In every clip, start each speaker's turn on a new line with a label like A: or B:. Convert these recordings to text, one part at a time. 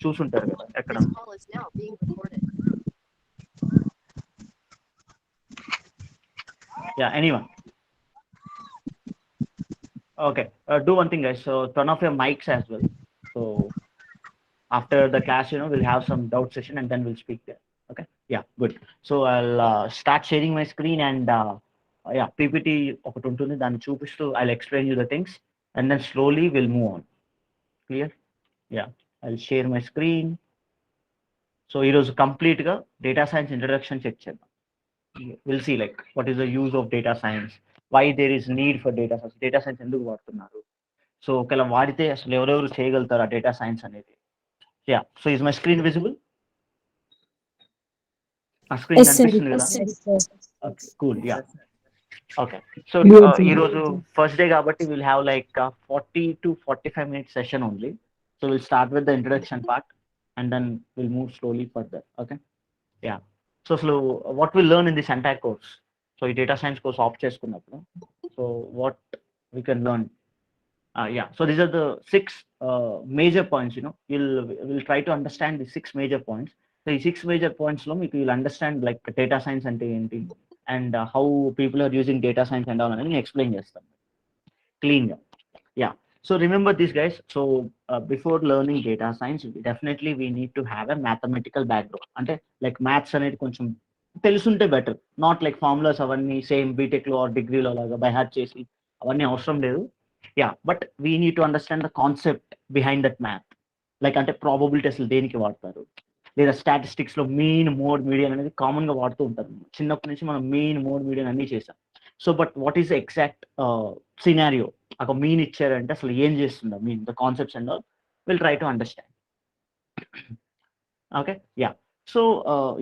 A: చూసుంటారు కదా ఎక్కడ. Yeah, anyone. Okay, do one thing, guys. So turn off your mics as well. So after the class, we'll have some doubt session and then we'll speak there. Okay. Yeah, good. So I'll start sharing my screen and yeah, PPT ఒకటి ఉంటుంది, దాన్ని చూపిస్తూ I'll explain you the things and then slowly we'll move on. Clear? Yeah, I'll share my screen. So it was complete data science introduction check చేద్దాం. We'll see like what is the use of data science, why there is need for data science ఎందుకు వాడుతున్నారు, so ఒకవేళ వాడితే అసలు ఎవరెవరు చేయగలుగుతారు ఆ data science అనేది. Yeah, so is my screen visible? ఆ స్క్రీన్ కనిపిస్తుంది కదా? Okay, cool. Yeah, okay. So ఈరోజు ఫస్ట్ డే కాబట్టి will have like 40 to 45 minutes session only. So we'll start with the introduction part and then we'll move slowly further. Okay. Yeah. So what we'll learn in this entire course. So ఈ data science course opt చేసుకున్నప్పుడు, so what we can learn. Yeah, so these are the 6 major points. We'll try to understand the 6 major points. So the 6 major points lo meeku you'll understand like data science ante enti and how people are using data science and all ani explain chestam clean ga. Yeah, so remember this, guys. So before learning data science, definitely we need to have a mathematical background. Ante like maths అనేది కొంచెం తెలుసుంటే better, not like formulas అవన్నీ same BTech లో are డిగ్రీలో లాగా by heart చేసి అవన్నీ అవసరం లేదు. Yeah, but we need to understand the concept behind that math. Like అంటే ప్రాబబిలిటీ అసలు దేనికి వాడతారు, లేదా స్టాటిస్టిక్స్ లో మీన్, మోడ్, మీడియన్ అనేది కామన్ గా వాడుతూ ఉంటారు. చిన్నప్పటి నుంచి మనం మీన్, మోడ్, మీడియన్ అన్ని చేసాం. So but what is exact scenario, ఒక మీన్ ఇచ్చారంటే అసలు ఏం చేస్తుందా mean, the concepts and all will try to understand. Okay, yeah. So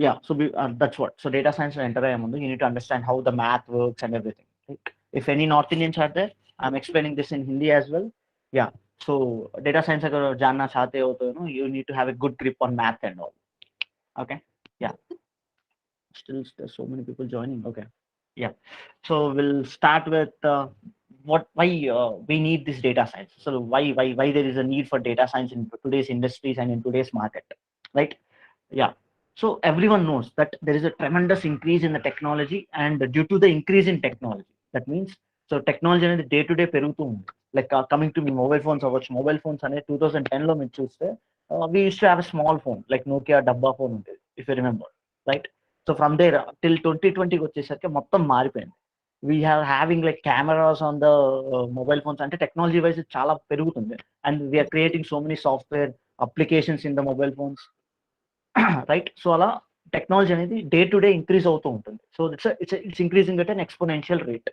A: yeah, so that's what. So data science enter aye mundu you need to understand how the math works and everything. Like, if any North Indians are there, I'm explaining this in Hindi as well. Yeah, so data science agar janna chahte ho to you need to have a good grip on math and all. Okay, yeah. Still there's so many people joining. Okay, yeah. So we'll start with why we need this data science. So why there is a need for data science in today's industries and in today's market, right? Yeah. So everyone knows that there is a tremendous increase in the technology, and due to the increase in technology, that means so technology అనేది day to day పెరుగుతూ ఉంది. Like coming to మీ mobile phones అవ్వచ్చు. Mobile phones అనేది 2010 లో మీరు చూస్తే we use to have a small phone like Nokia డబ్బా ఫోన్ ఉంటుంది, if you remember, right? So from there till 2020కి వచ్చేసరికి మొత్తం మారిపోయింది. We having like cameras on the mobile phones, అంటే టెక్నాలజీ వైజ్ చాలా పెరుగుతుంది. And we are creating so many software applications in the mobile phones, right? So అలా technology అనేది day to day increase అవుతూ ఉంటుంది. So it's increasing at an exponential rate.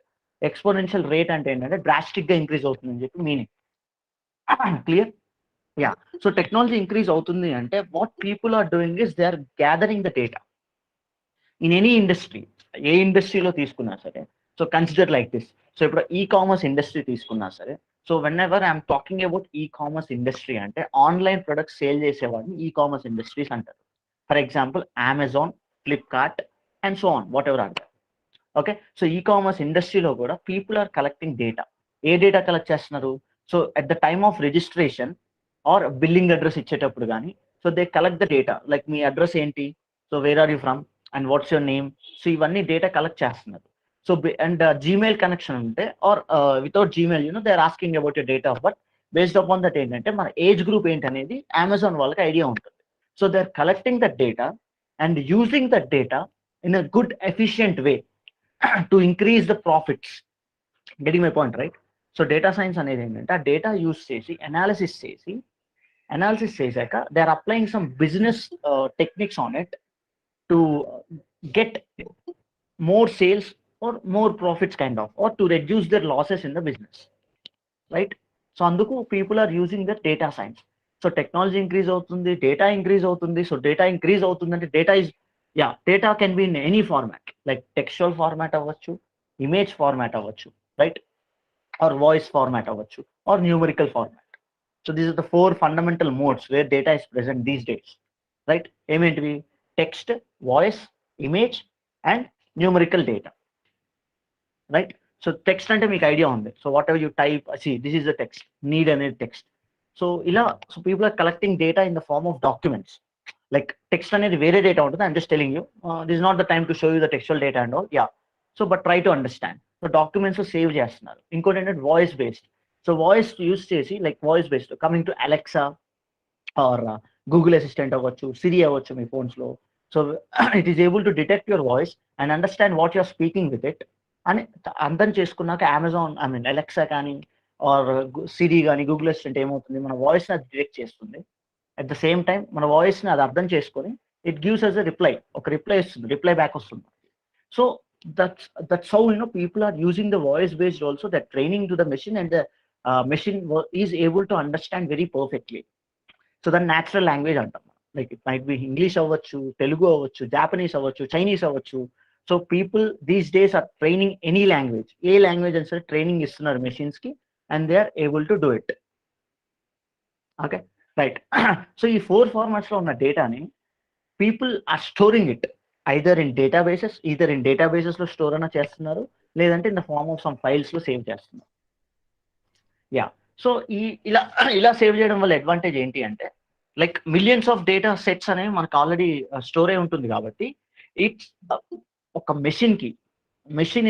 A: Exponential rate అంటే ఏంటంటే drastic గా ఇంక్రీజ్ అవుతుంది అని చెప్పి meaning. Clear? Yeah. So technology increase అవుతుంది అంటే what people are doing is they are gathering the data in any industry. ఏ ఇండస్ట్రీలో తీసుకున్నా సరే, సో కన్సిడర్ లైక్ దిస్. సో ఇప్పుడు ఈ కామర్స్ ఇండస్ట్రీ తీసుకున్నా సరే, so whenever I'm talking about e commerce industry అంటే ఆన్లైన్ ప్రొడక్ట్స్ సేల్ చేసేవాడిని ఈ కామర్స్ ఇండస్ట్రీస్ అంటారు. For example Amazon, Flipkart and so on, whatever అంటారు. ఓకే, సో ఈ కామర్స్ ఇండస్ట్రీలో కూడా పీపుల్ ఆర్ కలెక్టింగ్ డేటా. ఏ data collect చేస్తున్నారు? So at the time of registration or billing address ఇచ్చేటప్పుడు కానీ, so they collect the data. Like మీ address ఏంటి, so where are you from and what's your name, so ఇవన్నీ data collect చేస్తున్నారు. So and Gmail connection ఉంటే or without Gmail they are asking about your date of birth. Based upon that ఏంటంటే మన age group ఏంటనేది Amazon వాళ్ళకి idea ఉంటుంది. So they are collecting that data and using that data in a good efficient way to increase the profits. Getting my point, right? So data science అనేది ఏంటంటే ఆ data use చేసి analysis చేశాక they are applying some business techniques on it to get more sales or more profits kind of, or to reduce their losses in the business, right? So anduku people are using the data science. So technology increase avutundi, data increase avutundi. So data increase avutundi ante data is, yeah, data can be in any format, like textual format avvachu, image format avvachu, right? Or voice format avvachu, or numerical format. So these are the 4 fundamental modes where data is present these days, right? Emaintivi text, voice, image and numerical data, right? So text ante meeku idea undi. So whatever you type, see, this is the text, need అనేది text. So ఇలా so people are collecting data in the form of documents. Like text అనేది వేరే data ఉంటుంది. I'm just telling you this not the time to show you the textual data and all. Yeah, so but try to understand. So documents save చేస్తున్నారు. ఇంకోటి ఏంటంటే voice based. So voice use చేసి like voice based coming to Alexa or Google assistant అవ్వచ్చు, Siri అవ్వచ్చు మీ phones లో. So it is able to detect your voice and understand what you're speaking with it అని అర్థం చేసుకున్నాక Amazon I mean Alexa కానీ or Siri కానీ Google assistant ఏమవుతుంది, మన వాయిస్ని అది డిటెక్ట్ చేస్తుంది. అట్ ద సేమ్ టైం మన వాయిస్ని అది అర్థం చేసుకొని it gives us a reply, ఒక రిప్లై ఇస్తుంది, రిప్లై బ్యాక్ వస్తుంది. So that's how people are using the voice based also, that training to the machine, and the machine is able to understand very perfectly. So the natural language antam, like it might be English avvachu, Telugu avvachu, Japanese avvachu, Chinese avvachu. So people these days are training any language, a language and so training istunnaru machines ki, and they are able to do it. Okay, right. So ee four formats lo unna data ni people are storing it either in databases లో store అన్న చేస్తున్నారు, లేదంటే in the form of some files లో save చేస్తున్నారు. Yeah, so ఇలా save చేయడం వల్ల advantage ఏంటి అంటే, like millions of data sets అనేవి మనకు ఆల్రెడీ స్టోర్ అయి ఉంటుంది కాబట్టి ఇట్స్ ఒక machine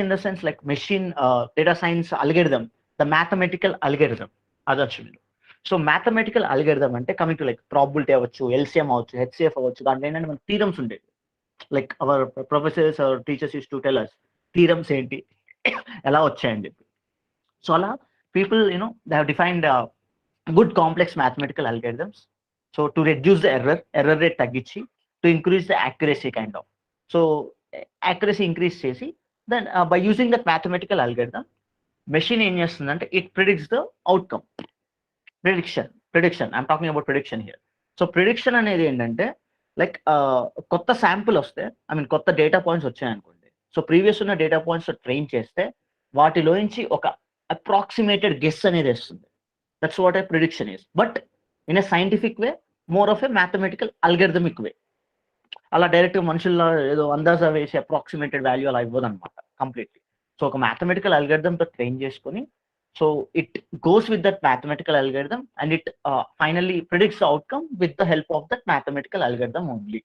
A: in the sense like machine data science algorithm, the mathematical algorithm అదొచ్చు మీరు. సో మ్యాథమెటికల్ అల్గరిథం అంటే కమింగ్ టు లైక్ ప్రాబిలిటీ అవ్వచ్చు, ఎల్సిఎం అవ్వచ్చు, హెచ్సిఎఫ్ అవ్వచ్చు. దాంట్లో ఏంటంటే మన థీరమ్స్ ఉండేవి. Like our professors or teachers use to tell us theorems ఏంటి ఎలా వచ్చాయని చెప్పి. సో అలా people they have defined good complex mathematical algorithms. So to reduce the error rate తగ్గించి, to increase the accuracy kind of. So accuracy increase చేసి then by using that mathematical algorithm machine ఏం చేస్తుందంటే it predicts the outcome. Prediction I'm talking about prediction here. So prediction అనేది ఏంటంటే like కొత్త sample వస్తే, I mean కొత్త data points వచ్చాయనుకోండి. So previous ఉన్న డేటా పాయింట్స్ ట్రైన్ చేస్తే వాటిలోంచి ఒక అప్రాక్సిమేటెడ్ గెస్ అనేది వస్తుంది. That's what a prediction is, but in a scientific way, more of a mathematical algorithmic way. అలా డైరెక్ట్ మనుషుల్లో ఏదో అందాజా వేసి అప్రాక్సిమేటెడ్ వాల్యూ అలా ఇవ్వదు అనమాట కంప్లీట్లీ. సో ఒక మ్యాథమెటికల్ అల్గరిథంతో ట్రైన్ చేసుకొని, so it goes with that mathematical algorithm and it finally predicts the outcome with the help of that mathematical algorithm only.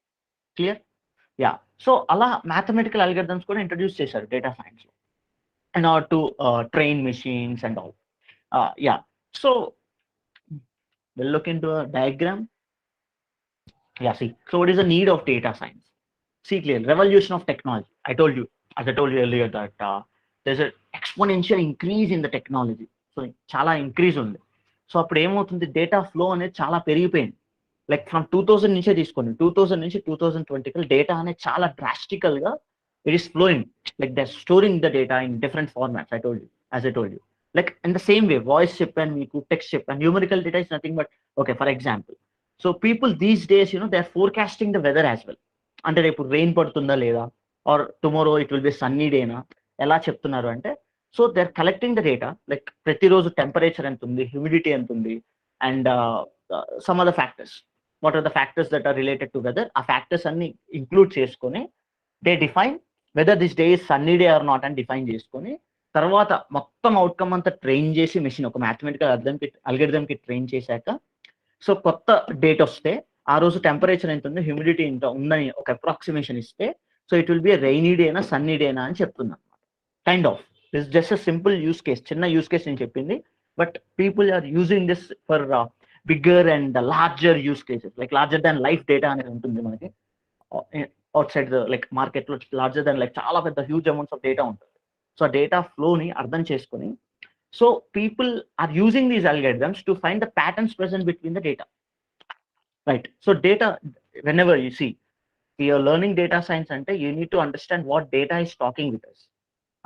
A: Clear? Yeah, so ala mathematical algorithms kuda introduce chesaru data science lo in order to train machines and all. Yeah, so we'll look into a diagram. Yeah, see, so what is the need of data science? See clear, revolution of technology. I told you earlier that there's an exponential increase in the technology. So చాలా increase ఉంది. So అప్పుడు ఏమవుతుంది, data flow అనేది చాలా పెరిగిపోయింది. Like from 2000 నుంచే తీసుకోండి, 2000 నుంచి 2020 డేటా అనేది చాలా డ్రాస్టికల్ గా it is flowing. Like they storing the data in different formats. I told you like in the same way voice చెప్పాను మీకు, టెక్స్ట్ చెప్పాను, numerical data is nothing but okay for example. So people these days they are forecasting the weather as well. అంటే రేపు rain పడుతుందా లేదా, or tomorrow it will be sunny డేనా, ఎలా చెప్తున్నారు అంటే, so they are collecting the data. Like ప్రతిరోజు temperature ఎంత ఉంది, హ్యూమిడిటీ ఎంత ఉంది, and some other factors. What are the factors that are related to weather, ఆ ఫ్యాక్టర్స్ అన్ని ఇంక్లూడ్ చేసుకొని they define weather this day is sunny day or not అని define చేసుకొని, తర్వాత మొత్తం అవుట్కమ్ అంతా ట్రైన్ చేసి మెషిన్ ఒక మ్యాథమెటికల్ అల్గరిథంకి ట్రైన్ చేశాక, సో కొత్త డేట్ వస్తే ఆ రోజు టెంపరేచర్ ఎంత ఉంది, హ్యూమిడిటీ ఎంత ఉందని ఒక అప్రాక్సిమేషన్ ఇస్తే, so it will be rainy డేనా సన్నీ డేనా అని చెప్తుంది అనమాట. Kind of this just a simple use case, చిన్న యూస్ కేస్ నేను చెప్పింది. But people are using this for bigger and larger use cases. Like larger than life data అనేది ఉంటుంది మనకి outside the like market లో. Larger than like చాలా పెద్ద huge amounts of data ఉంటుంది. సో ఆ డేటా ఫ్లోని అర్థం చేసుకొని, so people are using these algorithms to find the patterns present between the data. Right, so data whenever you see you're learning data science అంటే you need to understand what data is talking with us.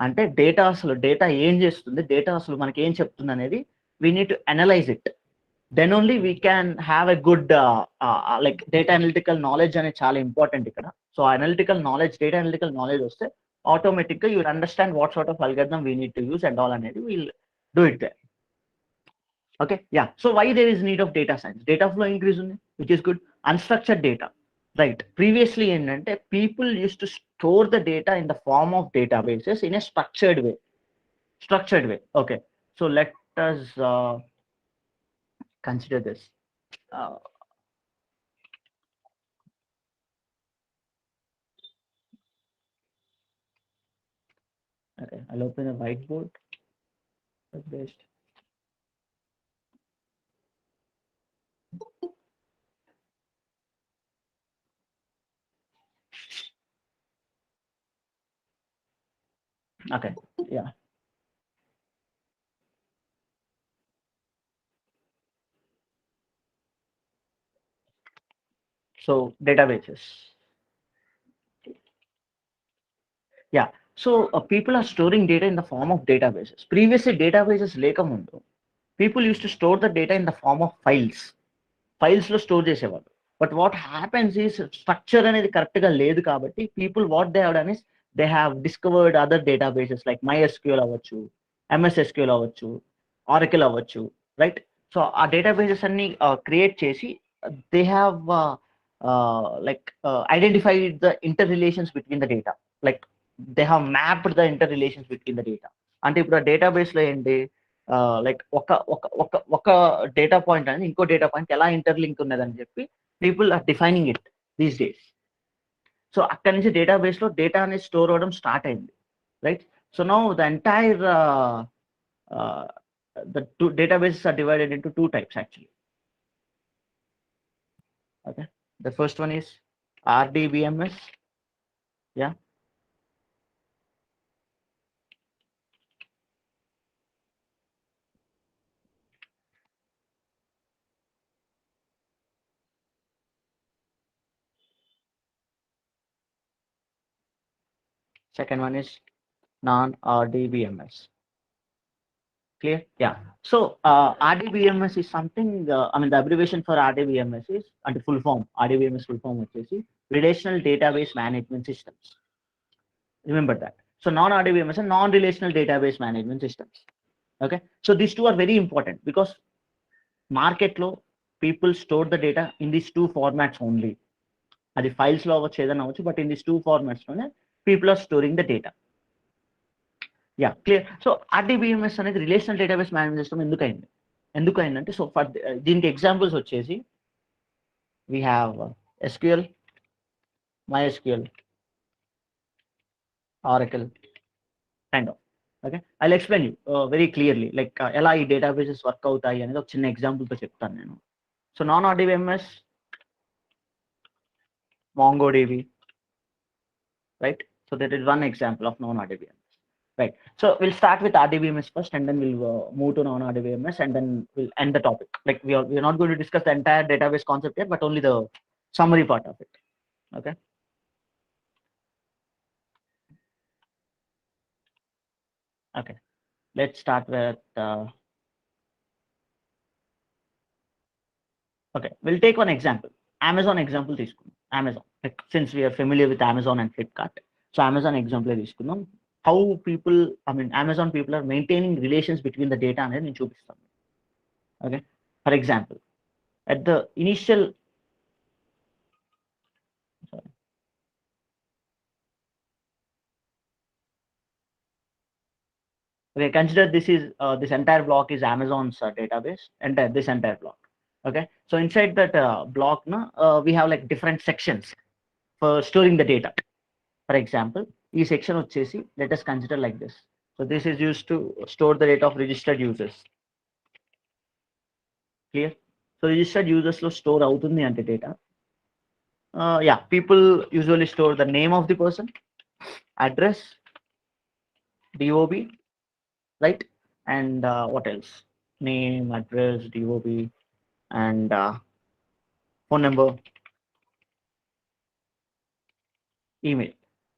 A: అంటే data ఏం చేస్తుంది, data అసలు మనకి ఏం చెప్తుంది అనేది we need to analyse it. Then only we can have a good like data analytical knowledge అనేది చాలా ఇంపార్టెంట్ ఇక్కడ. సో డేటా అనలిటికల్ నాలెడ్జ్ వస్తే ఆటోమేటిక్ గా you understand what sort of algorithm we need to use and all అనేది will do it there. Okay, yeah. So why there is need of data science? Data flow increase ఉంది, which is good. Unstructured data, right. Previously ఏంటంటే people use to store the data in the form of databases in a structured way. Okay, so let us consider this. Okay, I'll open a whiteboard. Best. Okay, yeah. So databases. Yeah. So people are storing data in the form of databases. Previously, databases లేకముందు people used to store the data in the form of files. Files లో store చేసేవాళ్ళు. But what happens is structure అనేది correct గా లేదు కాబట్టి people what they have done is they have discovered other databases like MySQL అవ్వచ్చు, MS SQL అవ్వచ్చు, Oracle అవ్వచ్చు, right? So ఆ డేటాబేసెస్ అన్ని క్రియేట్ చేసి they have identified the inter relations between the data, like they have mapped the inter relations between the data. అంటే ఇప్పుడు ఆ database లో ఏంటి, లైక్ ఒక డేటా పాయింట్ అనేది ఇంకో డేటా పాయింట్ ఎలా ఇంటర్లింక్ ఉన్నదని చెప్పి people are defining it these days. So అక్కడి నుంచి డేటాబేస్ లో డేటా అనేది స్టోర్ అవ్వడం స్టార్ట్ అయింది, right? So now the entire the two databases are divided into two types actually. Okay, the first one is RDBMS. Yeah. Second one is non-RDBMS. Clear? Yeah. So RDBMS is something, I mean the abbreviation for RDBMS is, and the full form, RDBMS full form is Relational Database Management Systems. Remember that. So non-RDBMS and non-relational database management systems. Okay. So these two are very important because market లో people store the data in these two formats only. అది files లో అవ్వచ్చు, ఏదైనా అవ్వచ్చు, but in this two formats లోనే people are storing the data. Yeah, clear. So RDBMS అనేది relational database management system ఎందుకైందంటే, so for దీనికి ఎగ్జాంపుల్స్ వచ్చేసి we have SQL, MySQL, Oracle, kind of. Okay, I will explain you very clearly, like ఎలా ఈ databases work అవుతాయి అనేది ఒక చిన్న ఎగ్జాంపుల్తో చెప్తాను నేను. So non RDBMS, MongoDB, right? So that is one example of non-RDBMS, right? So we'll start with RDBMS first, and then we'll move to non-RDBMS, and then we'll end the topic. Like we are not going to discuss the entire database concept here, but only the summary part of it. Okay. Okay. Let's start with. Okay, we'll take one example. Amazon example తీసుకుందాం. Amazon, like, since we are familiar with Amazon and Flipkart, so Amazon example తీసుకుందాం. How people, I mean Amazon people are maintaining relations between the data అనేది నేను చూపిస్తాను. Okay, for example, at the initial, sorry, okay, consider this is this entire block is Amazon's database, and this entire block. Okay, so inside that block we have like different sections for storing the data. For example, each section వచ్చేసి, let us consider like this. So this is used to store the data of registered users. Clear? So registered users లో store అవుతుంది అంటే data, yeah, people usually store the name of the person, address, DOB, right? And what else? Name, address, DOB, and phone number, email.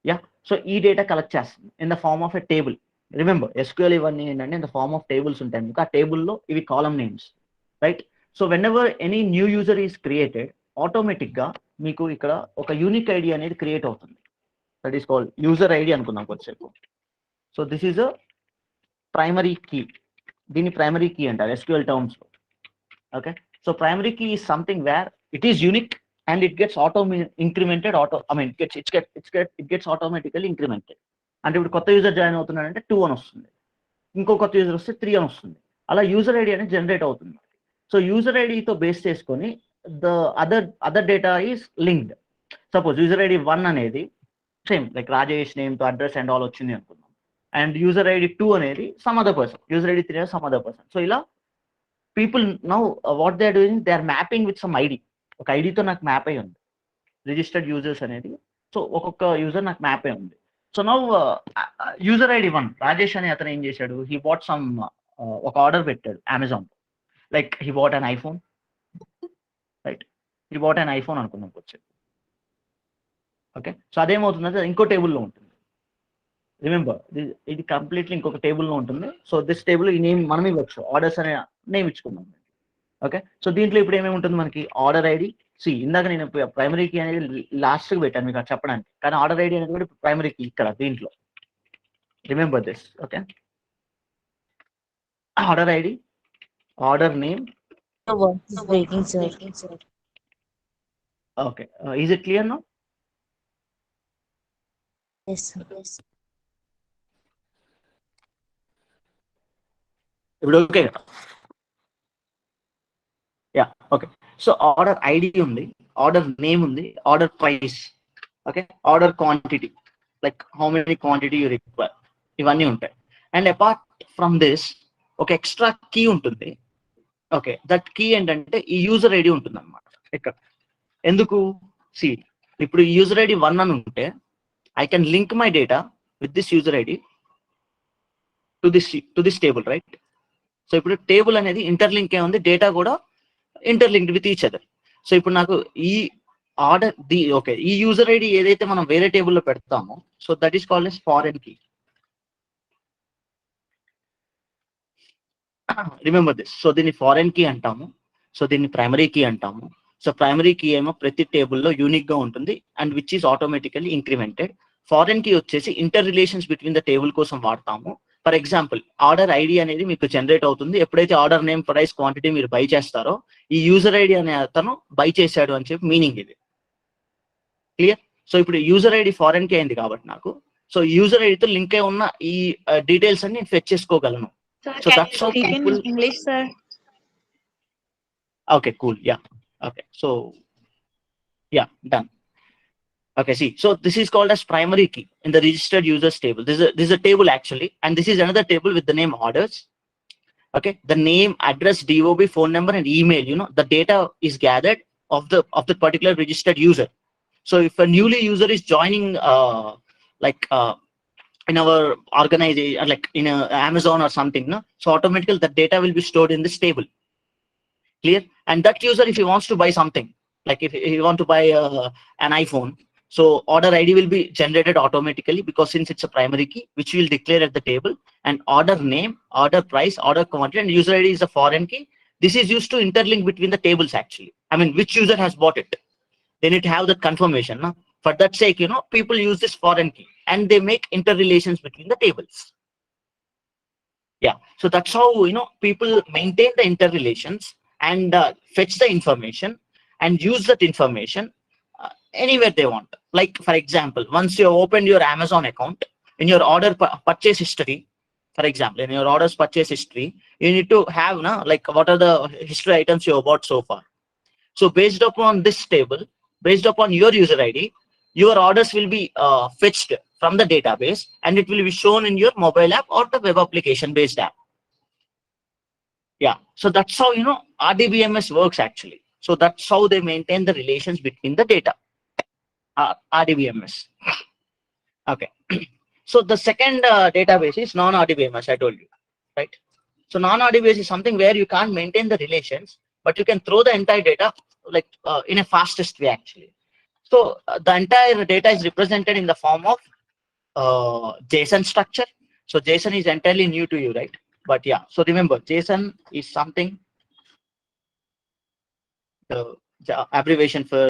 A: Yeah. So ఈ data collect చేస్తుంది in the form of a table. Remember, SQL ఇవన్నీ ఏంటంటే in the form of tables ఉంటాయి. మీకు ఆ టేబుల్లో ఇవి column names, right? So whenever any new user is created, ఆటోమేటిక్గా మీకు ఇక్కడ ఒక యూనిక్ ఐడి అనేది క్రియేట్ అవుతుంది. That is called user ID అనుకుందాం కొద్దిసేపు. So this is a primary key. దీన్ని ప్రైమరీ కీ అంటారు SQL టర్మ్స్ లో. Okay, so primary key is something where it is unique and it gets incremented it gets automatically incremented. అంటే ఇప్పుడు కొత్త user join అవుతున్నాడంటే 2 అని వస్తుంది, ఇంకో కొత్త యూజర్ వస్తే 3 అని వస్తుంది. అలా యూజర్ ఐడి అనేది జనరేట్ అవుతుంది. So user ID తో బేస్ చేసుకొని the other data is linked. Suppose user ID 1 అనేది సేమ్ లైక్ రాజేష్ నేమ్ తో అడ్రస్ అండ్ ఆల్ వచ్చింది అనుకుందాం, అండ్ యూజర్ ఐడి 2 అనేది some other person, user ID 3 అనేది సమ్ అదర్ పర్సన్. సో ఇలా people now what they are doing, they are mapping with some ID. ఒక ఐడితో నాకు మ్యాప్ అయి ఉంది రిజిస్టర్డ్ యూజర్స్ అనేది. సో ఒక్కొక్క యూజర్ నాకు మ్యాప్ అయి ఉంది. So now user ID 1 Rajesh అనే అతను ఏం చేశాడు, హీ బాట్ సమ్ ఒక ఆర్డర్ పెట్టాడు Amazon, like he bought an iPhone, right? He bought an iPhone అనుకున్నాం వచ్చేది. ఓకే, సో అదేమవుతుందంటే ఇంకో టేబుల్లో ఉంటుంది. రిమెంబర్ ఇది కంప్లీట్లీ ఇంకొక టేబుల్లో ఉంటుంది. సో దిస్ టేబుల్ ఈ నేమ్ మనం ఇవ్వచ్చు, ఆర్డర్స్ అనే నేమ్ ఇచ్చుకున్నాం. ఓకే, సో దీంట్లో ఇప్పుడు ఏమేమి ఉంటుంది మనకి, ఆర్డర్ ఐడి. సి ఇందాక నేను ప్రైమరీ కీ అనేది లాస్ట్కి పెట్టాను మీకు అది చెప్పడానికి, కానీ ఆర్డర్ ఐడి అనేది కూడా ప్రైమరీ కీ ఇక్కడ దీంట్లో. Remember this. Okay, order ID, order name. Okay, is it clear now?
B: Yes, sir.
A: ఇప్పుడు ఓకే కదా? Yeah, okay. So order ID ఉంది, ఆర్డర్ నేమ్ ఉంది, order price, okay, order quantity, like how many quantity you require, ఇవన్నీ ఉంటాయి. And apart from this ఒక extra key ఉంటుంది. Okay, that key ఏంటంటే ఈ యూజర్ ఐడి ఉంటుంది అనమాట ఇక్కడ. ఎందుకు? సి ఇప్పుడు యూజర్ ఐడి 1 అని ఉంటే I can link my data with this user ID to this table, right? So ఇప్పుడు టేబుల్ అనేది ఇంటర్లింక్ ఏ ఉంది, డేటా కూడా interlinked with each other. So ఇప్పుడు నాకు ఈ ఆర్డర్ ఓకే, ఈ యూజర్ ఐడి ఏదైతే మనం వేరే టేబుల్లో పెడతామో, so that is called as foreign key. Remember this. So దీన్ని ఫారెన్ కీ అంటాము, సో దీన్ని ప్రైమరీ కీ అంటాము. సో ప్రైమరీ కీ ఏమో ప్రతి టేబుల్లో యూనిక్ గా ఉంటుంది and which is automatically incremented. Foreign key వచ్చేసి inter relations between the table కోసం వాడతాము. ఫర్ ఎగ్జాంపుల్ ఆర్డర్ ఐడి అనేది మీకు జనరేట్ అవుతుంది ఎప్పుడైతే ఆర్డర్ నేమ్, ప్రైస్, క్వాంటిటీ మీరు బై చేస్తారో, ఈ యూజర్ ఐడి అనే అతను బై చేశాడు అని చెప్పి మీనింగ్ ఇది. క్లియర్? సో ఇప్పుడు యూజర్ ఐడి ఫారెన్ కీ అయింది కాబట్టి నాకు, సో యూజర్ ఐడితో లింక్ అయి ఉన్న ఈ డీటెయిల్స్ అన్ని ఫెచ్ చేసుకోగలను. So that's how people.
C: English, sir.
A: Okay, cool. Yeah. Okay, so yeah, done. Okay, see, so this is called as primary key in the registered users table. This is a table actually, and this is another table with the name orders. Okay, the name, address, DOB, phone number, and email. You know, the data is gathered of the particular registered user. So if a newly user is joining, in our organization, like in Amazon or something, no, so automatically the data will be stored in this table. Clear? And that user, if he wants to buy something, like if he want to buy an iPhone, so order ID will be generated automatically, because since it's a primary key which we will declare at the table, and order name, order price, order quantity, and user ID is a foreign key. This is used to interlink between the tables actually. I mean, which user has bought it, they need to have that confirmation. No? For that sake, you know, people use this foreign key and they make interrelations between the tables. Yeah, so that's how, you know, people maintain the interrelations and fetch the information and use that information anywhere they want. Like for example, once you open your Amazon account, in your order purchase history, for example, in your orders purchase history, you need to have like what are the history items you have bought so far. So based upon this table, based upon your user ID, your orders will be fetched from the database and it will be shown in your mobile app or the web application based app. Yeah, so that's how, you know, RDBMS works actually. So that's how they maintain the relations between the data. RDBMS. Okay. So the second database is non-RDBMS, I told you, right? So non-RDBMS is something where you can't maintain the relations, but you can throw the entire data like in a fastest way actually. So the entire data is represented in the form of JSON structure. So JSON is entirely new to you, right? But yeah, so remember, JSON is something, the abbreviation for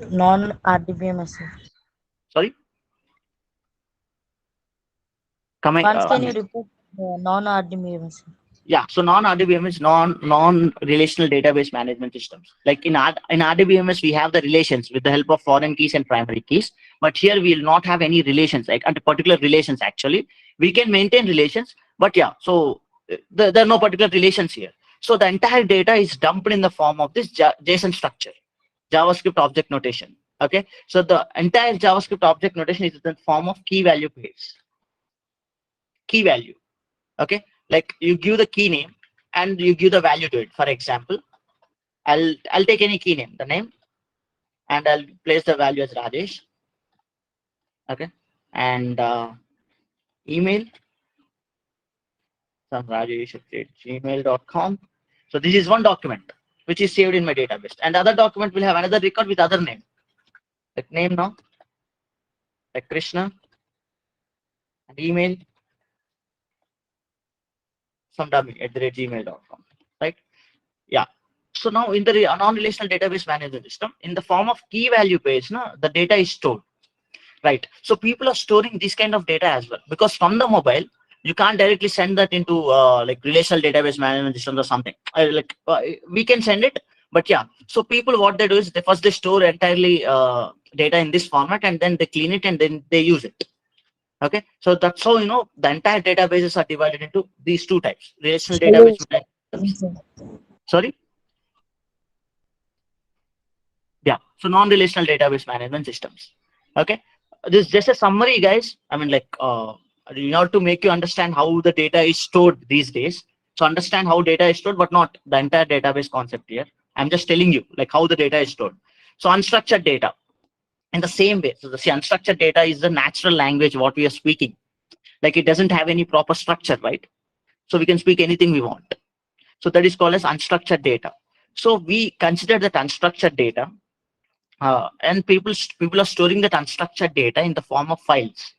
B: non-RDBMS.
A: sorry,
B: Once can you repeat non-RDBMS?
A: Yeah, so non-RDBMS, non-relational database management systems. Like in RDBMS, we have the relations with the help of foreign keys and primary keys. But here we will not have any relations, like under particular relations actually. We can maintain relations, but yeah, so there are no particular relations here. So the entire data is dumped in the form of this JSON structure, JavaScript object notation. Okay, so the entire JavaScript object notation is in the form of key value pairs. Key value. Okay, like you give the key name and you give the value to it. For example, I'll take any key name, the name, and I'll place the value as Rajesh. Okay, and email from rajesh@gmail.com. So this is one document which is saved in my database, and the other document will have another record with other name, like name now, like Krishna, and email from dummy@gmail.com. Right? Yeah. So now in the non-relational database management system, in the form of key value pairs, the data is stored. Right. So people are storing this kind of data as well, because from the mobile, you can't directly send that into like relational database management systems or something. We can send it, but yeah. So people, what they do is they store entirely data in this format, and then they clean it and then they use it. Okay. So that's how, the entire databases are divided into these two types: relational database. Sorry. Yeah. So non-relational database management systems. Okay. This is just a summary, guys. I mean, like, in order to make you understand how the data is stored these days. So understand how data is stored, but not the entire database concept here. I'm just telling you like how the data is stored. So unstructured data in the same way. So the unstructured data is the natural language what we are speaking. Like it doesn't have any proper structure, right? So we can speak anything we want. So that is called as unstructured data. So we consider that unstructured data, and people are storing that unstructured data in the form of files.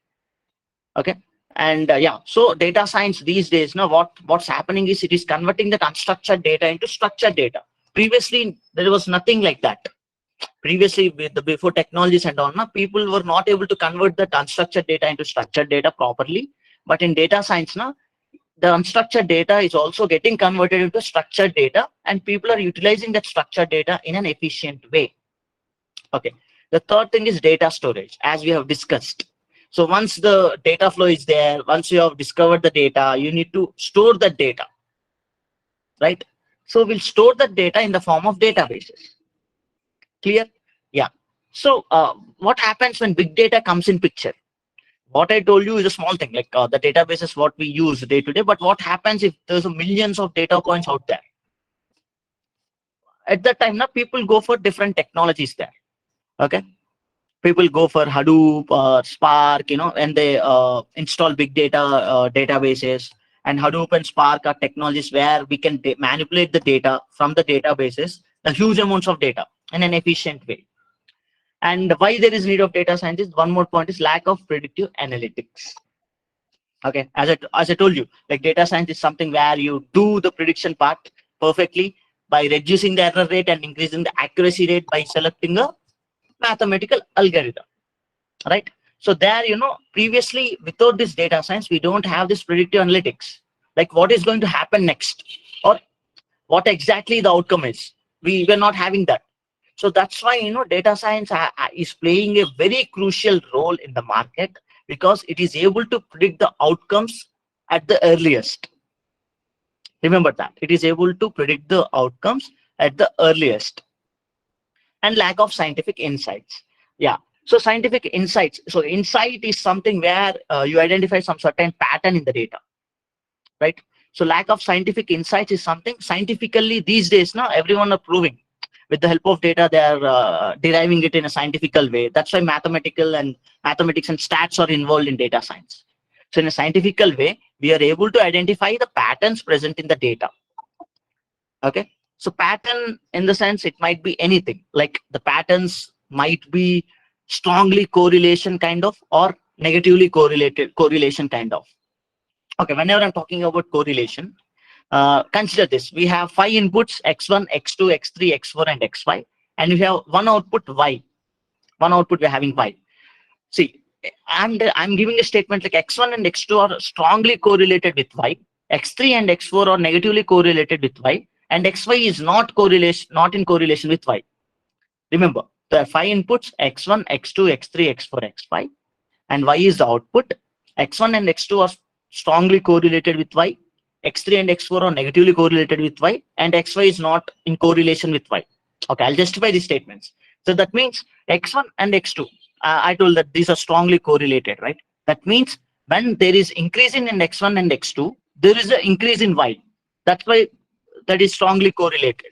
A: Okay. And yeah, so data science these days, what's happening is it is converting that unstructured data into structured data. Previously, there was nothing like that. Previously, before technologies and all, people were not able to convert that unstructured data into structured data properly. But in data science, the unstructured data is also getting converted into structured data, and people are utilizing that structured data in an efficient way. Okay. The third thing is data storage, as we have discussed. So once the data flow is there, once you have discovered the data, you need to store that data, right? So we'll store that data in the form of databases. Clear? Yeah. So what happens when big data comes in picture? What I told you is a small thing, like the database is what we use day to day. But what happens if there's millions of data points out there? At that time, people go for different technologies there. Okay. People go for Hadoop, Spark, and they install big data databases. And Hadoop and Spark are technologies where we can manipulate the data from the databases, the huge amounts of data in an efficient way. And why there is need of data scientists? One more point is lack of predictive analytics. Okay, as I told you, like data science is something where you do the prediction part perfectly by reducing the error rate and increasing the accuracy rate by selecting a mathematical algorithm, right? So there, previously without this data science, we don't have this predictive analytics, like what is going to happen next or what exactly the outcome is. We were not having that. So that's why, data science is playing a very crucial role in the market, because it is able to predict the outcomes at the earliest. Remember that it is able to predict the outcomes at the earliest. And lack of scientific insights. Yeah. So scientific insights. So insight is something where you identify some certain pattern in the data, right? So lack of scientific insights is something scientifically these days now everyone are proving with the help of data they are deriving it in a scientific way. That's why mathematics and stats are involved in data science. So in a scientific way, we are able to identify the patterns present in the data. Okay. So pattern in the sense it might be anything, like the patterns might be strongly correlation kind of or negatively correlation kind of. Okay, whenever I'm talking about correlation, consider this. We have 5 inputs, x1, x2, x3, x4, and xy, and we have one output y. One output we're having y. See, I'm giving a statement like x1 and x2 are strongly correlated with y, x3 and x4 are negatively correlated with y, and xy is not in correlation with y. Remember, there are 5 inputs, x1, x2, x3, x4, xy, and y is the output. X1 and x2 are strongly correlated with y, X3 and X4 are negatively correlated with Y, and XY is not in correlation with Y. Okay, I'll justify these statements. So that means X1 and X2. I told that these are strongly correlated, right? That means when there is increase in X1 and X2, there is an increase in Y. That's why that is strongly correlated.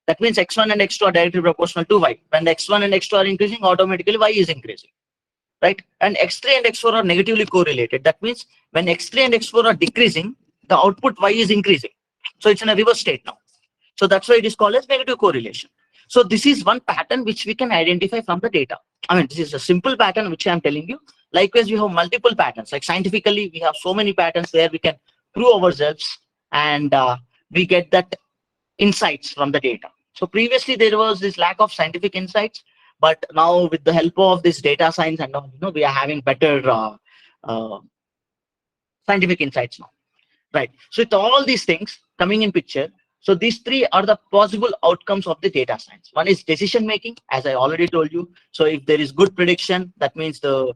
A: That means X1 and X2 are directly proportional to Y. When X1 and X2 are increasing, automatically Y is increasing, right? And X3 and X4 are negatively correlated. That means when X3 and X4 are decreasing, the output Y is increasing. So it's in a reverse state now. So that's why it is called as negative correlation. So this is one pattern which we can identify from the data. I mean, this is a simple pattern which I'm telling you. Likewise, we have multiple patterns. Like scientifically, we have so many patterns where we can prove ourselves, and we get that insights from the data. So previously there was this lack of scientific insights, but now with the help of this data science and all, we are having better scientific insights now, right? So with all these things coming in picture, so these three are the possible outcomes of the data science. One is decision making, as I already told you. So if there is good prediction, that means the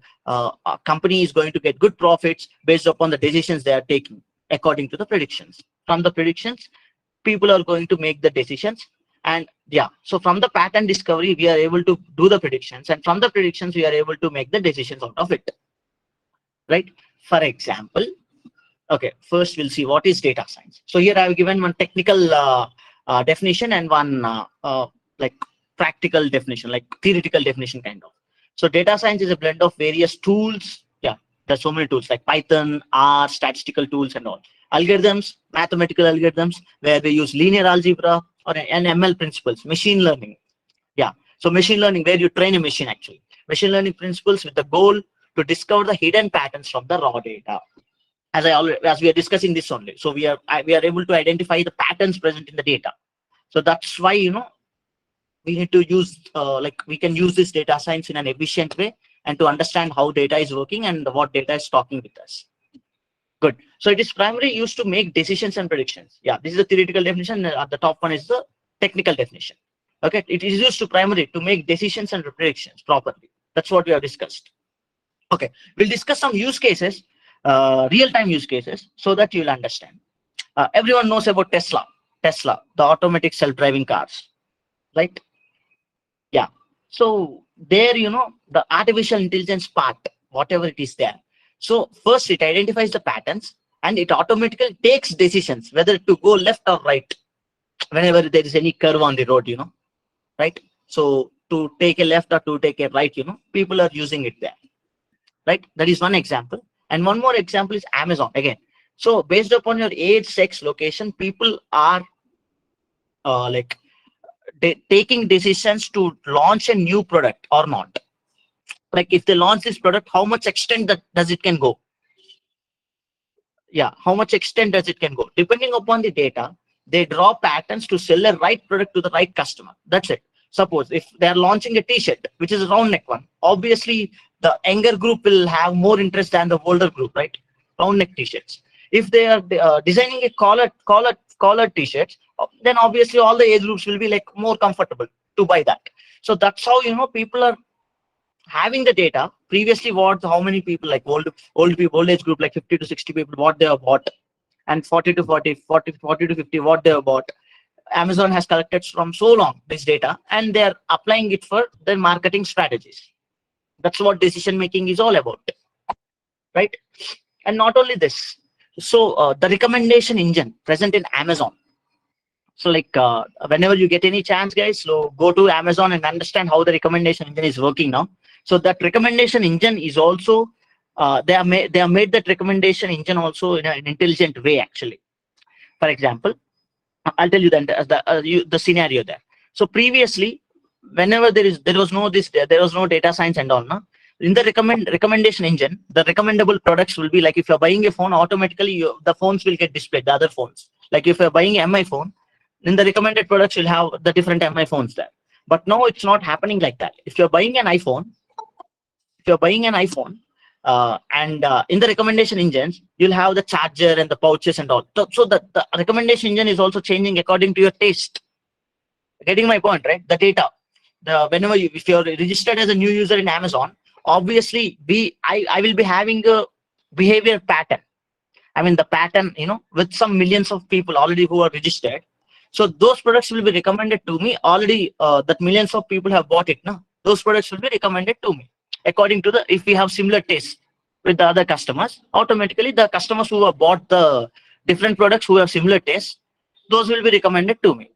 A: company is going to get good profits based upon the decisions they are taking according to the predictions. From the predictions, people are going to make the decisions. And yeah, so from the pattern discovery, we are able to do the predictions, and from the predictions, we are able to make the decisions out of it, right? For example, okay, first we'll see what is data science. So here I have given one technical definition and one like practical definition, like theoretical definition kind of. So data science is a blend of various tools. Yeah, there's so many tools like Python, R, statistical tools and all. Algorithms, mathematical algorithms, where we use linear algebra or an ML principles, machine learning. Yeah, so machine learning where you train a machine actually. Machine learning principles with the goal to discover the hidden patterns from the raw data. As we are discussing this only, so we are able to identify the patterns present in the data. So that's why we need to use like we can use this data science in an efficient way and to understand how data is working and what data is talking with us. Good. So it is primarily used to make decisions and predictions. Yeah, this is the theoretical definition. At the top one is the technical definition. Okay, it is used to primarily to make decisions and predictions properly. That's what we have discussed. Okay, we'll discuss some use cases, real-time use cases, so that you'll understand. Everyone knows about Tesla, the automatic self-driving cars, right? Yeah. So there, the artificial intelligence part, whatever it is there. So first it identifies the patterns and it automatically takes decisions whether to go left or right whenever there is any curve on the road, right? So to take a left or to take a right, people are using it there, right? That is one example. And one more example is Amazon again. So based upon your age, sex, location, people are like taking decisions to launch a new product or not. Like if they launch this product, how much extent does it can go? Yeah, how much extent does it can go? Depending upon the data, they draw patterns to sell the right product to the right customer. That's it. Suppose if they are launching a t-shirt, which is a round neck one, obviously the younger group will have more interest than the older group, right? Round neck t-shirts. If they are designing a collar t-shirts, then obviously all the age groups will be like more comfortable to buy that. So that's how people are having the data. Previously, how many people, like old age group, like 50 to 60 people, what they have bought, and 40 to 50 what they have bought. Amazon has collected from so long this data, and they're applying it for their marketing strategies. That's what decision making is all about, right? And not only this, so the recommendation engine present in Amazon. So like whenever you get any chance, guys, so go to Amazon and understand how the recommendation engine is working now. So that recommendation engine is also they have made that recommendation engine also in an intelligent way actually. For example, I'll tell you the scenario there. So previously, whenever there was no data science and all, no? In the recommendation engine, the recommendable products will be like if you're buying a phone, automatically the phones will get displayed, the other phones. Like if you're buying an MI phone, then the recommended products will have the different MI phones there. But now it's not happening like that. If you're buying an iPhone, and in the recommendation engines, you'll have the charger and the pouches and all. So the recommendation engine is also changing according to your taste. Getting my point, right? The data, if you're registered as a new user in Amazon, obviously I will be having a behavior pattern. I mean, the pattern, with some millions of people already who are registered. So those products will be recommended to me already, that millions of people have bought it. No, those products will be recommended to me according to if we have similar tastes with the other customers. Automatically, the customers who have bought the different products who have similar tastes, those will be recommended to me.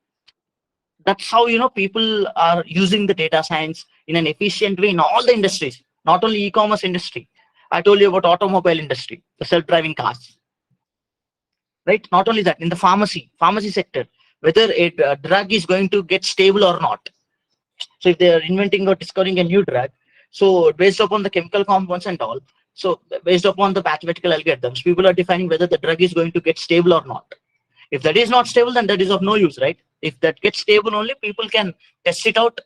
A: That's how people are using the data science in an efficient way in all the industries, not only e-commerce industry. I told you about automobile industry, the self-driving cars, right? Not only that, in the pharmacy sector, whether a drug is going to get stable or not. So if they are inventing or discovering a new drug, so based upon the chemical compounds and all, so based upon the mathematical algorithms, people are defining whether the drug is going to get stable or not. If that is not stable, then that is of no use, right? If that gets stable, only people can test it out,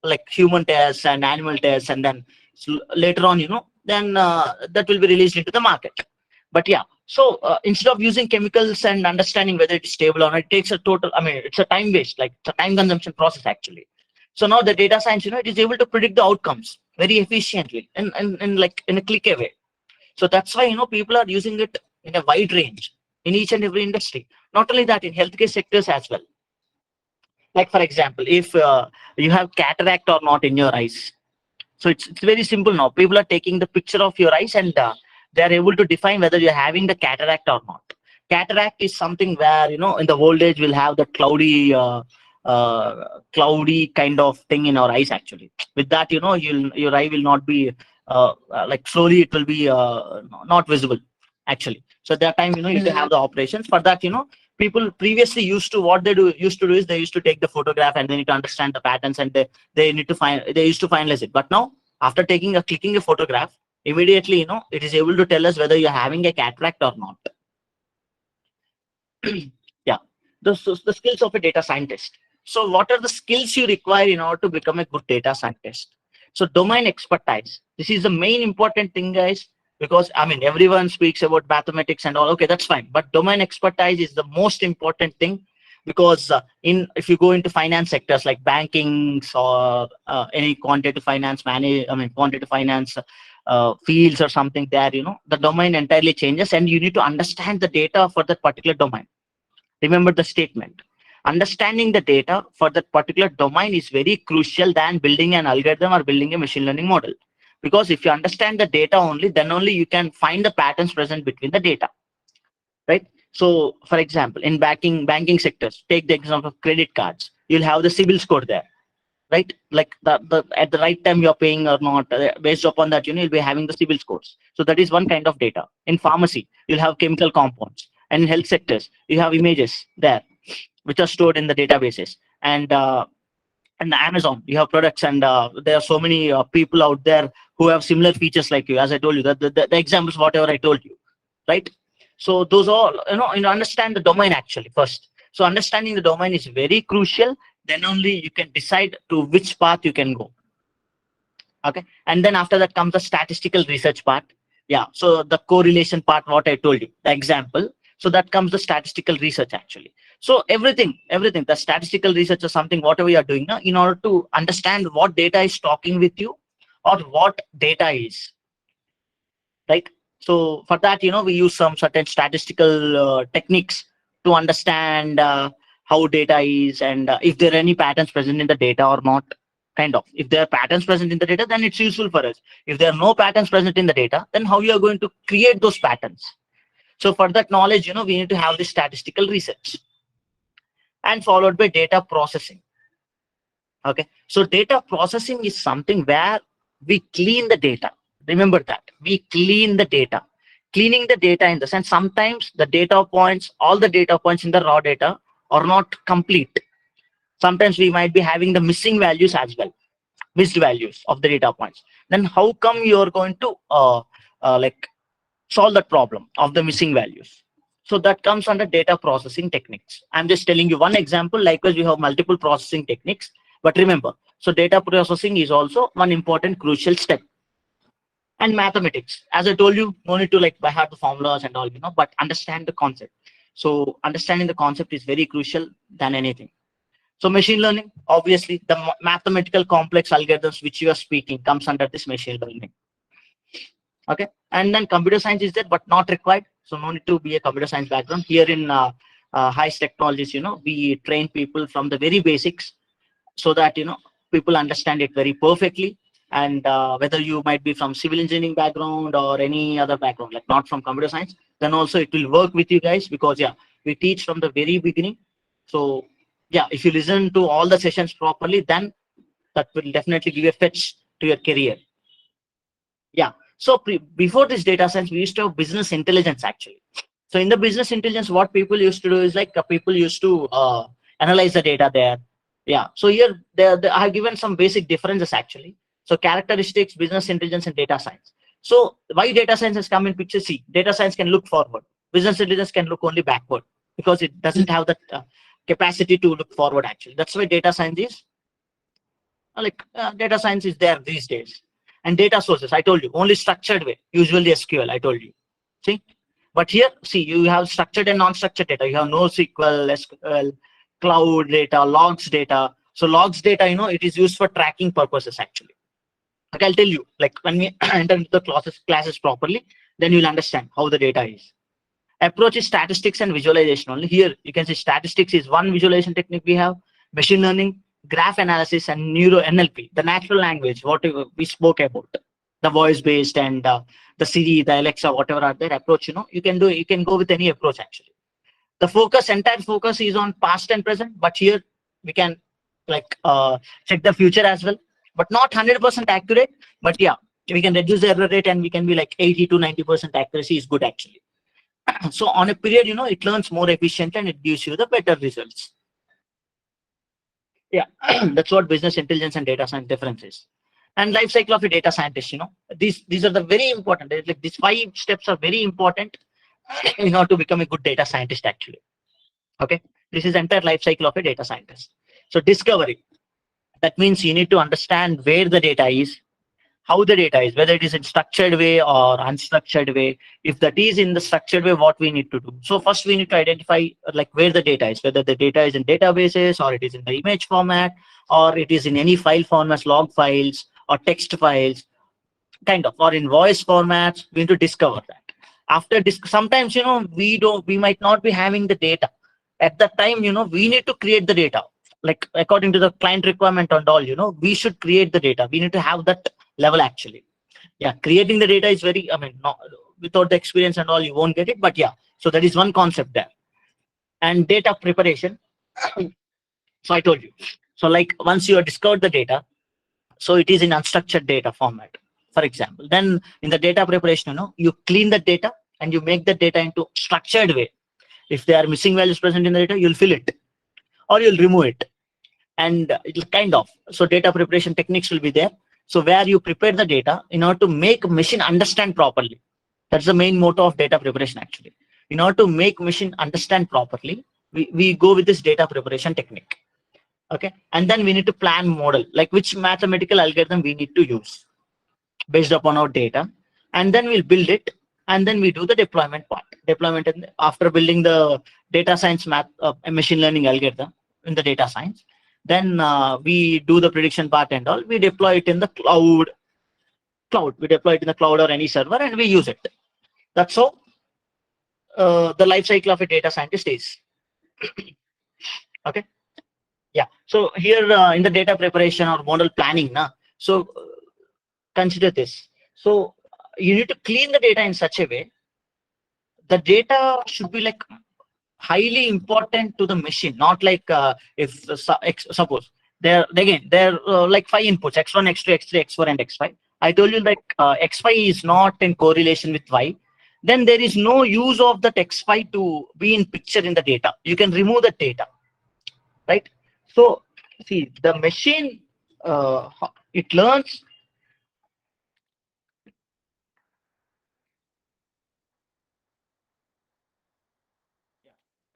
A: like human tests and animal tests, and then later on, then that will be released into the market. But yeah, so instead of using chemicals and understanding whether it's stable or not, it takes a total, I mean, it's a time waste, like it's a time consumption process actually. So now the data science, it is able to predict the outcomes very efficiently and like in a click away. So that's why, people are using it in a wide range in each and every industry. Not only that, in healthcare sectors as well. Like for example, if you have cataract or not in your eyes. So it's very simple now. People are taking the picture of your eyes, and they are able to define whether you're having the cataract or not. Cataract is something where, in the old age we'll have the cloudy kind of thing in our eyes actually. With that, your eye will not be like slowly it will be not visible actually. So at that time, you need to have the operations for that. People previously used to do is they used to take the photograph and they need to understand the patterns, and they used to finalize it. But now, after clicking a photograph, immediately, it is able to tell us whether you're having a cataract or not. Yeah, the skills of a data scientist. So what are the skills you require in order to become a good data scientist? So domain expertise, this is the main important thing, guys, because I mean, everyone speaks about mathematics and all. Okay, that's fine, but domain expertise is the most important thing, because if you go into finance sectors like banking or any quantitative finance fields or something, there, the domain entirely changes, and you need to understand the data for that particular domain. Remember the statement. Understanding the data for that particular domain is very crucial than building an algorithm or building a machine learning model. Because if you understand the data only, then only you can find the patterns present between the data, right? So, for example, in banking sectors, take the example of credit cards. You'll have the CIBIL score there, right? Like at the right time you're paying or not, based upon that, you'll be having the CIBIL scores. So that is one kind of data. In pharmacy, you'll have chemical compounds, and in health sectors, you have images there, which are stored in the databases. And the Amazon, you have products, and there are so many people out there who have similar features like you. As I told you, the examples, whatever I told you, right? So those all, understand the domain actually first. So understanding the domain is very crucial. Then only you can decide to which path you can go. Okay, and then after that comes the statistical research part. Yeah, so the correlation part, what I told you, the example. So that comes the statistical research actually. So everything, the statistical research is something, whatever you are doing now, in order to understand what data is talking with you or what data is, right? So for that, we use some certain statistical techniques to understand how data is, and if there are any patterns present in the data or not. Kind of, if there are patterns present in the data, then it's useful for us. If there are no patterns present in the data, then how you are going to create those patterns? So for that knowledge, we need to have this statistical research, and followed by data processing. Okay, so data processing is something where we clean the data. Remember that we clean the data. Cleaning the data in the sense, sometimes the data points, all the data points in the raw data are not complete. Sometimes we might be having the missing values as well, missed values of the data points. Then how come you are going to like solve that problem of the missing values? So that comes under data processing techniques. I'm just telling you one example. Likewise, we have multiple processing techniques. But remember, so data processing is also one important crucial step. And mathematics, as I told you, no need to like by heart the formulas and all, but understand the concept. So understanding the concept is very crucial than anything. So machine learning, obviously, the mathematical complex algorithms which you are speaking comes under this machine learning. Okay, and then computer science is there, but not required. So no need to be a computer science background. Here in Hyse Technologies, we train people from the very basics so that people understand it very perfectly. And whether you might be from civil engineering background or any other background, like not from computer science, then also it will work with you guys, because we teach from the very beginning. So if you listen to all the sessions properly, then that will definitely give a fetch to your career. So before this data science, we used to have business intelligence actually. So in the business intelligence, what people used to do is like people used to analyze the data there. So here I have given some basic differences actually. So characteristics, business intelligence, and data science. So why data science has come in picture? See, data science can look forward. Business intelligence can look only backward, because it doesn't have that capacity to look forward actually. That's why data science is data science is there these days. And data sources, I told you, only structured way, usually SQL, I told you. See, but here, see, you have structured and non-structured data. You have NoSQL, SQL, cloud data, logs data. So logs data, it is used for tracking purposes actually. Okay, I'll tell you, like when we enter into the classes properly, then you'll understand how the data is. Approach is statistics and visualization only. Here, you can see statistics is one visualization technique we have, machine learning, graph analysis, and neuro NLP, the natural language, what we spoke about, the voice based and the Siri, the Alexa, whatever are their approach, you can go with any approach actually. The entire focus is on past and present, but here we can check the future as well, but not 100% accurate, but we can reduce the error rate and we can be like 80 to 90% accuracy is good actually. So on a period, it learns more efficient and it gives you the better results. That's what business intelligence and data science difference is. And life cycle of a data scientist, these are the very important, like these 5 steps are very important in order to become a good data scientist actually. Okay, this is entire life cycle of a data scientist. So discovery, that means you need to understand where the data is, how the data is, whether it is in structured way or unstructured way. If that is in the structured way, what we need to do. So first we need to identify like where the data is, whether the data is in databases or it is in the image format or it is in any file formats, log files or text files, kind of, or in voice formats. We need to discover that. After sometimes, we might not be having the data. At that time, we need to create the data. Like according to the client requirement and all, we should create the data. We need to have that level actually. Creating the data is very, not, without the experience and all, you won't get it, but so that is one concept there. And data preparation. So I told you, so like once you have discovered the data, so it is in unstructured data format, for example, then in the data preparation, you clean the data and you make the data into structured way. If there are missing values present in the data, you'll fill it or you'll remove it. And it'll kind of, so data preparation techniques will be there. So where you prepare the data in order to make machine understand properly. That's the main motto of data preparation actually. In order to make machine understand properly, we go with this data preparation technique. Okay, and then we need to plan model, like which mathematical algorithm we need to use based upon our data, and then we'll build it, and then we do the deployment part. Deployment, and after building the data science machine learning algorithm in the data science, then we do the prediction part and all. We deploy it in the cloud. We deploy it in the cloud or any server, and we use it. That's how the life cycle of a data scientist is. Okay. So here in the data preparation or model planning, so consider this. So you need to clean the data in such a way. The data should be like highly important to the machine, not like if suppose there are like 5 inputs, x1, x2, x3, x4, and x5. I told you like x5 is not in correlation with y. Then there is no use of that x5 to be in picture in the data. You can remove the data, right? So see, the machine, it learns.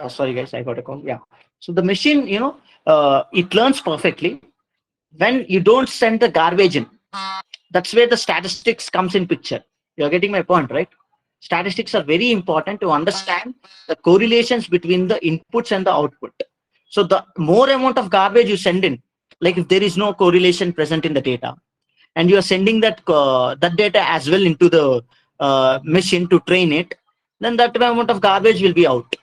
A: Sorry guys, I got a call. So the machine, it learns perfectly when you don't send the garbage in. That's where the statistics comes in picture. You're getting my point, right? Statistics are very important to understand the correlations between the inputs and the output. So the more amount of garbage you send in, like if there is no correlation present in the data, and you are sending that that data as well into the machine to train it, then that amount of garbage will be out.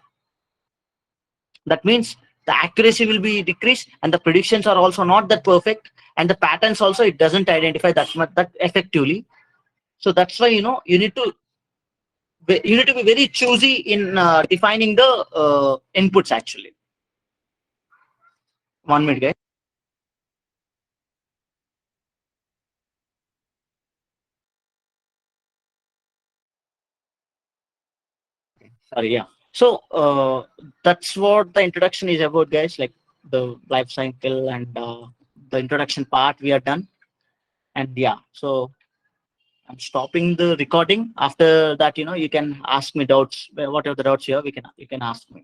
A: That means the accuracy will be decreased, and the predictions are also not that perfect, and the patterns also it doesn't identify that much that effectively. So that's why you need to be very choosy in defining the inputs actually. 1 minute, guys. Sorry, yeah. So that's what the introduction is about, guys. Like the life cycle and the introduction part we are done. And yeah, so I'm stopping the recording. After that, you can ask me doubts. Whatever the doubts you have, you can ask me.